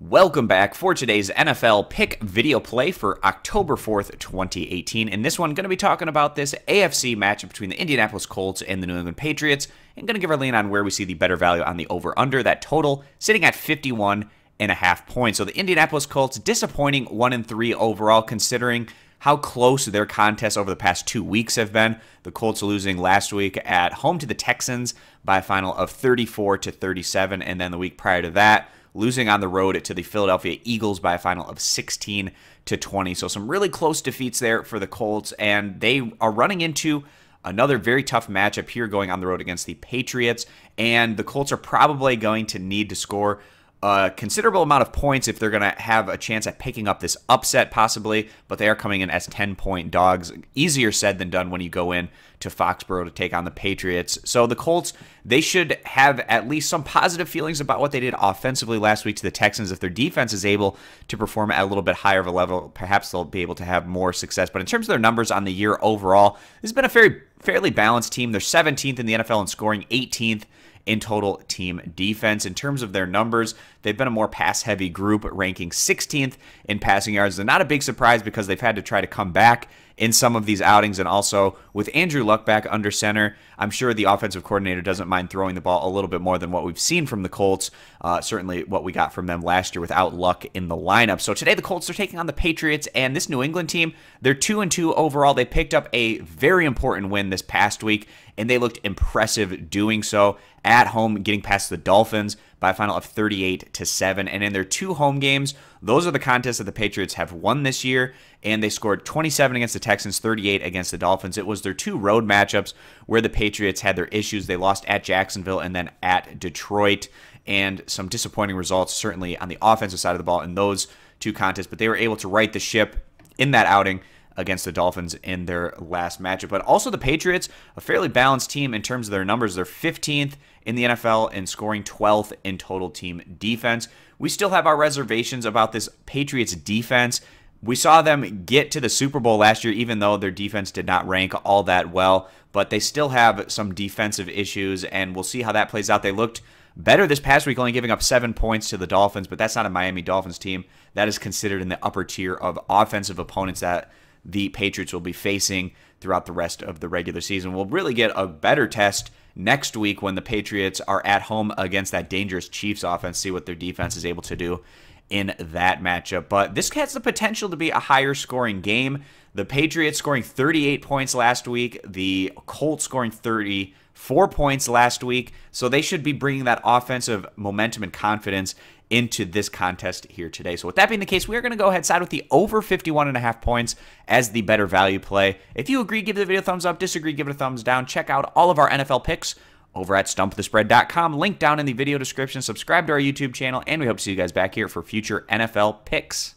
Welcome back for today's NFL pick video play for October 4th, 2018. In this one, going to be talking about this AFC matchup between the Indianapolis Colts and the New England Patriots, and going to give our lean on where we see the better value on the over-under. That total sitting at 51.5 points. So the Indianapolis Colts, disappointing 1-3 overall, considering how close their contests over the past 2 weeks have been. The Colts losing last week at home to the Texans by a final of 34-37, and then the week prior to that, losing on the road to the Philadelphia Eagles by a final of 16-20. So some really close defeats there for the Colts, and they are running into another very tough matchup here going on the road against the Patriots, and the Colts are probably going to need to score a considerable amount of points if they're going to have a chance at picking up this upset possibly, but they are coming in as 10-point dogs. Easier said than done when you go in to Foxborough to take on the Patriots. So the Colts, they should have at least some positive feelings about what they did offensively last week to the Texans. If their defense is able to perform at a little bit higher of a level, perhaps they'll be able to have more success. But in terms of their numbers on the year overall, this has been a fairly balanced team. They're 17th in the NFL in scoring, 18th in total team defense. In terms of their numbers, they've been a more pass-heavy group, ranking 16th in passing yards. They're not a big surprise because they've had to try to come back in some of these outings, and also with Andrew Luck back under center, I'm sure the offensive coordinator doesn't mind throwing the ball a little bit more than what we've seen from the Colts, certainly what we got from them last year without Luck in the lineup. So today the Colts are taking on the Patriots, and this New England team, they're 2-2 overall. They picked up a very important win this past week, and they looked impressive doing so at home, getting past the Dolphins by a final of 38-7. And in their 2 home games, those are the contests that the Patriots have won this year, and they scored 27 against the Texans, 38 against the Dolphins. It was their 2 road matchups where the Patriots had their issues. They lost at Jacksonville and then at Detroit, and some disappointing results certainly on the offensive side of the ball in those 2 contests, but they were able to right the ship in that outing against the Dolphins in their last matchup. But also the Patriots, a fairly balanced team in terms of their numbers. They're 15th in the NFL and scoring 12th in total team defense. We still have our reservations about this Patriots defense. We saw them get to the Super Bowl last year, even though their defense did not rank all that well, but they still have some defensive issues, and we'll see how that plays out. They looked better this past week, only giving up 7 points to the Dolphins, but that's not a Miami Dolphins team. That is considered in the upper tier of offensive opponents that the Patriots will be facing throughout the rest of the regular season. We'll really get a better test next week when the Patriots are at home against that dangerous Chiefs offense, see what their defense is able to do in that matchup. But this has the potential to be a higher scoring game. The Patriots scoring 38 points last week, the Colts scoring 34 points last week, so they should be bringing that offensive momentum and confidence into this contest here today. So with that being the case, we are going to go ahead and side with the over 51.5 points as the better value play. If you agree, give the video a thumbs up. Disagree, give it a thumbs down. Check out all of our NFL picks over at stumpthespread.com. Link down in the video description. Subscribe to our YouTube channel, and we hope to see you guys back here for future NFL picks.